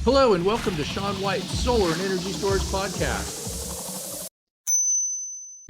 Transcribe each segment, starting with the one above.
Hello and welcome to Sean White's Solar and Energy Storage Podcast.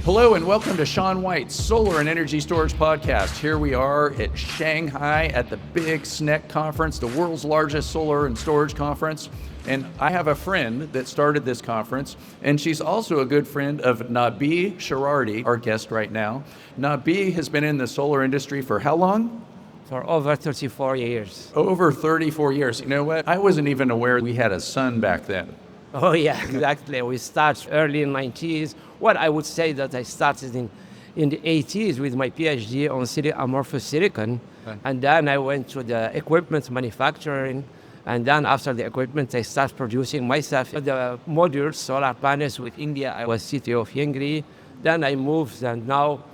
Hello and welcome to Sean White's Solar and Energy Storage Podcast. Here we are at Shanghai at the big SNEC conference, the world's largest solar and storage conference. And I have a friend that started this conference, and she's also a good friend of Nabih Cherradi, our guest right now. Nabih has been in the solar industry for how long? For over 34 years. Over 34 years. You know what? I wasn't even aware we had a son back then. Oh yeah, exactly. We started early in the 90s. Well, I would say that I started in the 80s with my PhD on amorphous silicon. Okay. And then I went to the equipment manufacturing. And then after the equipment, I started producing myself the modules, solar panels with India. I was CTO of Yingli. Then I moved, and now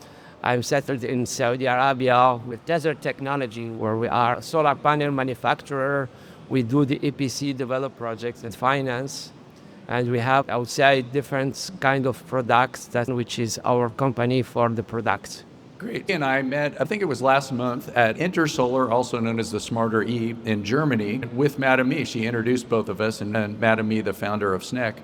I'm settled in Saudi Arabia with Desert Technology, where we are a solar panel manufacturer. We do the EPC develop projects and finance. And we have, I would say, different kind of products, which is our company for the products. Great. And I met, I think it was last month, at Intersolar, also known as the Smarter E in Germany, with Madam E. She introduced both of us, and then Madam E, the founder of SNEC,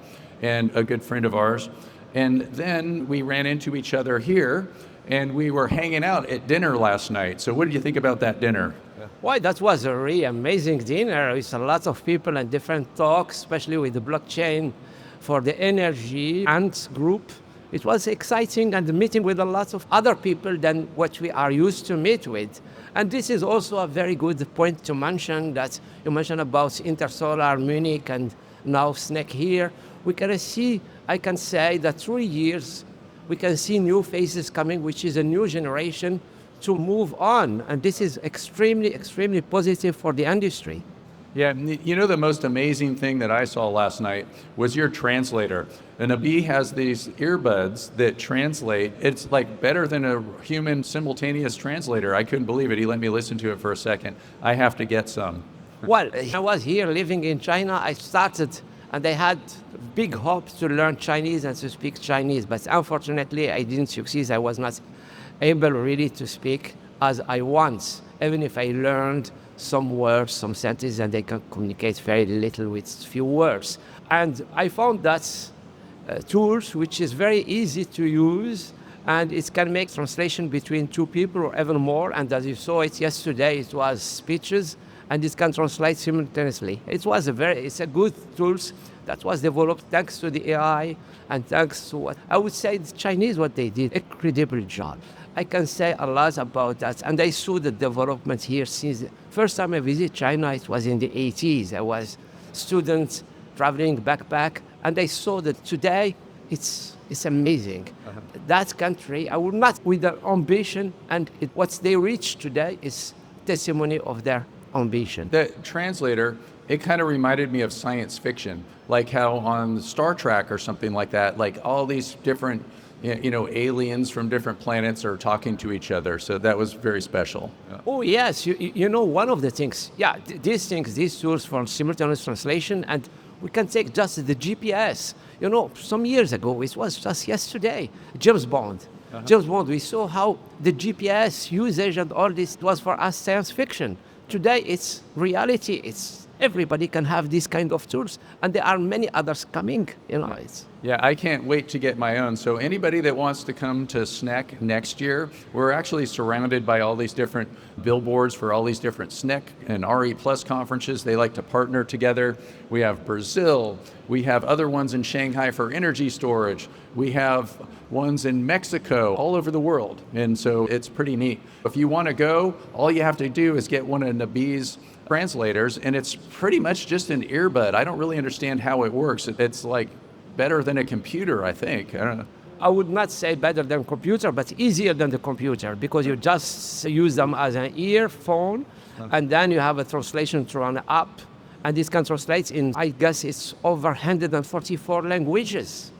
and a good friend of ours. And then we ran into each other here, and we were hanging out at dinner last night. So what did you think about that dinner? Why, that was a really amazing dinner. It's a lot of people and different talks, especially with the blockchain for the energy and group. It was exciting and meeting with a lot of other people than what we are used to meet with. And this is also a very good point to mention that you mentioned about Intersolar, Munich, and now SNEC here. We can see, I can say that 3 years, we can see new faces coming, which is a new generation to move on. And this is extremely, extremely positive for the industry. Yeah, you know, the most amazing thing that I saw last night was your translator. And Nabih has these earbuds that translate. It's like better than a human simultaneous translator. I couldn't believe it. He let me listen to it for a second. I have to get some. Well, I was here living in China. I started and I had big hopes to learn Chinese and to speak Chinese. But unfortunately, I didn't succeed. I was not able really to speak as I want, even if I learned some words, some sentences, and they can communicate very little with few words. And I found that tools which is very easy to use, and it can make translation between two people or even more. And as you saw it yesterday, it was speeches, and it can translate simultaneously. It's a good tools that was developed thanks to the AI and thanks to what I would say the Chinese, what they did, incredible job. I can say a lot about that. And I saw the development here since the first time I visited China, it was in the 80s. I was student traveling backpack, and I saw that today it's amazing. Uh-huh. That country, I would not, with their ambition, and what they reach today is testimony of their ambition. The translator, it kind of reminded me of science fiction, like how on Star Trek or something like that, like all these different, you know, aliens from different planets are talking to each other. So that was very special. Yeah. Oh, yes. You know, one of the things, these tools for simultaneous translation, and we can take just the GPS. You know, some years ago, it was just yesterday, James Bond. Uh-huh. James Bond, we saw how the GPS usage and all this was for us science fiction. Today, it's reality. Everybody can have these kind of tools, and there are many others coming. You know, Yeah, I can't wait to get my own. So anybody that wants to come to SNEC next year, we're actually surrounded by all these different billboards for all these different SNEC and RE Plus conferences. They like to partner together. We have Brazil. We have other ones in Shanghai for energy storage. We have ones in Mexico, all over the world. And so it's pretty neat. If you want to go, all you have to do is get one of Nabih's translators, and it's pretty much just an earbud. I don't really understand how it works. It's like better than a computer, I think. I don't know. I would not say better than computer, but easier than the computer, because you just use them as an earphone, and then you have a translation through an app, and this can translate in, I guess it's over 144 languages,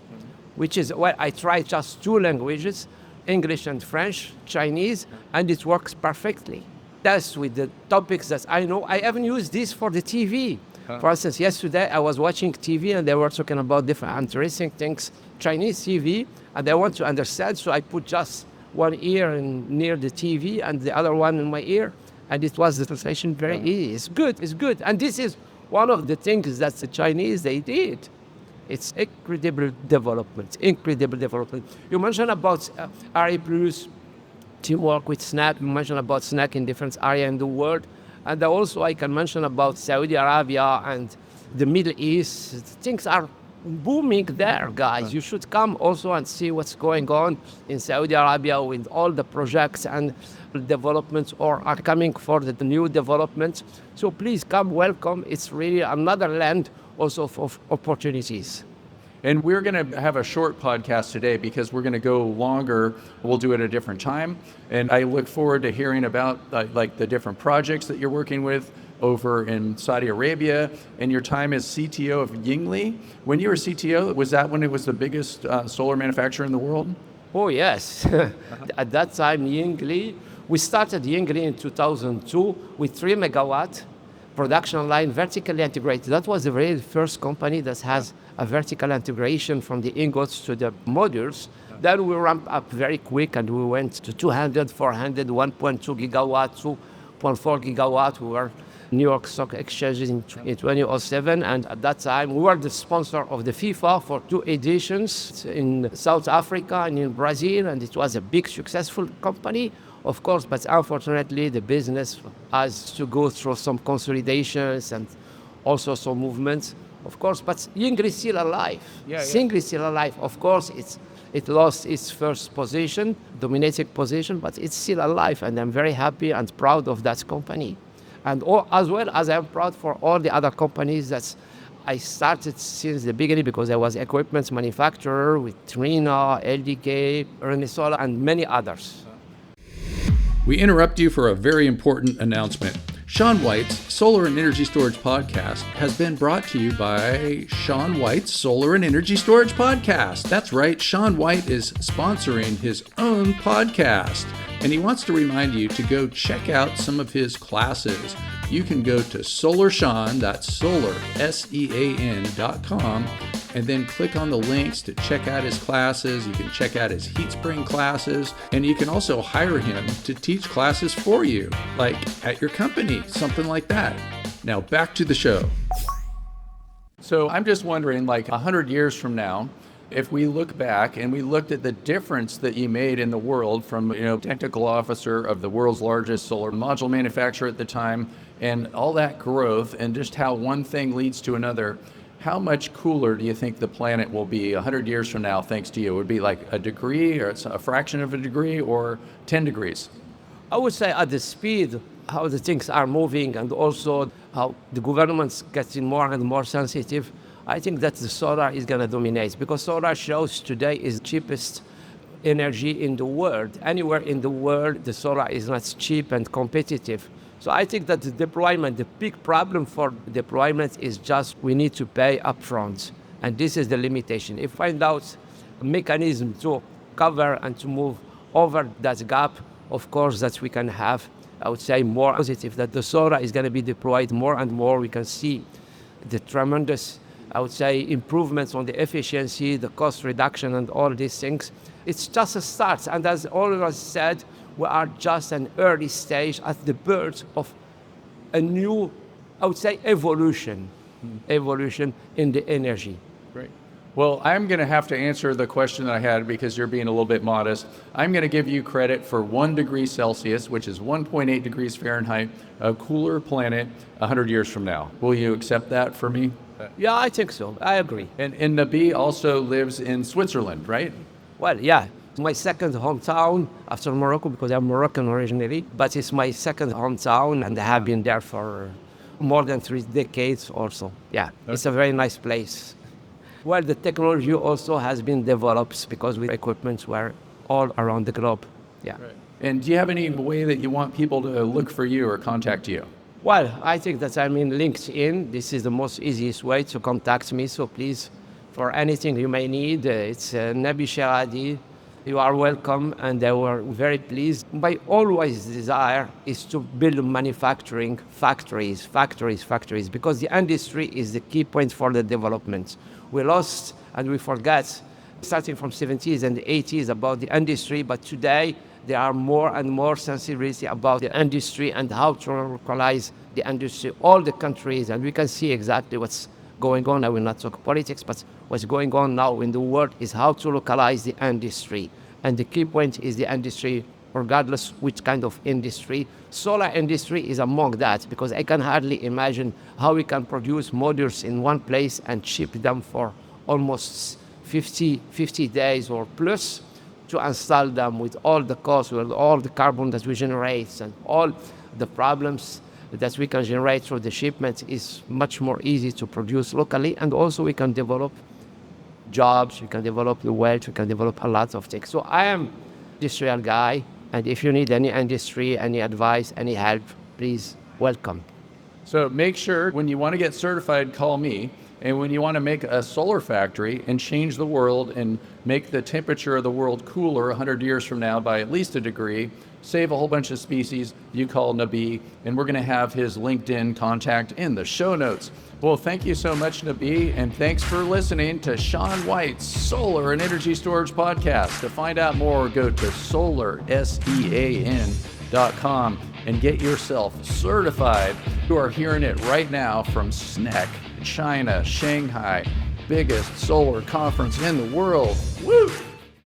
which is, well, I tried just 2 languages, English and French, Chinese, and it works perfectly. That's with the topics that I know. I even use this for the TV. For instance, yesterday I was watching TV and they were talking about different interesting things, Chinese TV, and I want to understand, so I put just one ear near the TV and the other one in my ear, and it was the translation very easy. It's good. And this is one of the things that the Chinese, they did, it's incredible development, incredible development. You mentioned about IREC+, teamwork with SNEC, you mentioned about SNEC in different areas in the world. And also I can mention about Saudi Arabia and the Middle East. Things are booming there, guys. You should come also and see what's going on in Saudi Arabia with all the projects and developments or are coming for the new developments. So please come, welcome. It's really another land also of opportunities. And we're going to have a short podcast today because we're going to go longer. We'll do it at a different time. And I look forward to hearing about like the different projects that you're working with over in Saudi Arabia and your time as CTO of Yingli. When you were CTO, was that when it was the biggest solar manufacturer in the world? Oh, yes. At that time, Yingli, we started Yingli in 2002 with 3 megawatt production line vertically integrated. That was the very first company that has a vertical integration from the ingots to the modules. Then we ramped up very quick and we went to 200, 400, 1.2 gigawatt, 2.4 gigawatt. We were New York Stock Exchange in 2007, and at that time we were the sponsor of the FIFA for 2 editions in South Africa and in Brazil, and it was a big successful company, of course, but unfortunately the business has to go through some consolidations and also some movements, of course, but Yingli is still alive. Yingli is still alive. Of course, it lost its first position, dominating position, but it's still alive, and I'm very happy and proud of that company. And as well as I'm proud for all the other companies that I started since the beginning, because I was equipment manufacturer with Trina, LDK, Renesola, and many others. We interrupt you for a very important announcement. Sean White's Solar and Energy Storage Podcast has been brought to you by Sean White's Solar and Energy Storage Podcast. That's right, Sean White is sponsoring his own podcast, and he wants to remind you to go check out some of his classes. You can go to SolarSEAN, that's solar, SEAN.com, and then click on the links to check out his classes. You can check out his heat spring classes, and you can also hire him to teach classes for you, like at your company, something like that. Now back to the show. So I'm just wondering, like 100 years from now, if we look back and we looked at the difference that you made in the world from, technical officer of the world's largest solar module manufacturer at the time, and all that growth and just how one thing leads to another, how much cooler do you think the planet will be 100 years from now thanks to you? Would it be like a degree, or it's a fraction of a degree, or 10 degrees? I would say at the speed, how the things are moving, and also how the government's getting more and more sensitive, I think that the solar is going to dominate, because solar shows today is cheapest energy in the world. Anywhere in the world, the solar is not cheap and competitive. So I think that the deployment, the big problem for deployment is just we need to pay upfront. And this is the limitation. If we find out a mechanism to cover and to move over that gap, of course, that we can have, I would say, more positive, that the solar is going to be deployed more and more. We can see the tremendous, I would say, improvements on the efficiency, the cost reduction, and all these things. It's just a start. And as always said, we are just an early stage at the birth of a new, I would say, evolution in the energy. Great. Well, I'm going to have to answer the question that I had because you're being a little bit modest. I'm going to give you credit for 1 degree Celsius, which is 1.8 degrees Fahrenheit, a cooler planet 100 years from now. Will you accept that for me? Yeah, I think so. I agree. And Nabih also lives in Switzerland, right? Well, yeah. It's my second hometown after Morocco, because I'm Moroccan originally, but it's my second hometown, and I have been there for more than 3 decades or so. Yeah, It's a very nice place. Well, the technology also has been developed because we equipment were all around the globe. Yeah. Right. And do you have any way that you want people to look for you or contact you? Well, I think that I'm in LinkedIn. This is the most easiest way to contact me. So please, for anything you may need, it's Nabih Cherradi. You are welcome, and they were very pleased. My always desire is to build manufacturing factories, because the industry is the key point for the development. We lost and we forget, starting from 70s and 80s, about the industry, but today there are more and more sensibility about the industry and how to localize the industry, all the countries, and we can see exactly what's going on. I will not talk politics, but what's going on now in the world is how to localize the industry. And the key point is the industry, regardless which kind of industry. Solar industry is among that, because I can hardly imagine how we can produce modules in one place and ship them for almost 50 days or plus to install them, with all the costs, with all the carbon that we generate and all the problems that we can generate through the shipment. Is much more easy to produce locally, and also we can develop jobs, we can develop the wealth, we can develop a lot of things. So I am industrial guy, and if you need any industry, any advice, any help, please welcome. So make sure when you want to get certified, call me. And when you want to make a solar factory and change the world and make the temperature of the world cooler 100 years from now by at least a degree, save a whole bunch of species, you call Nabih, and we're going to have his LinkedIn contact in the show notes. Well, thank you so much, Nabih, and thanks for listening to Sean White's Solar and Energy Storage Podcast. To find out more, go to SolarSEAN.com and get yourself certified. You are hearing it right now from SNEC, China, Shanghai, biggest solar conference in the world. Woo!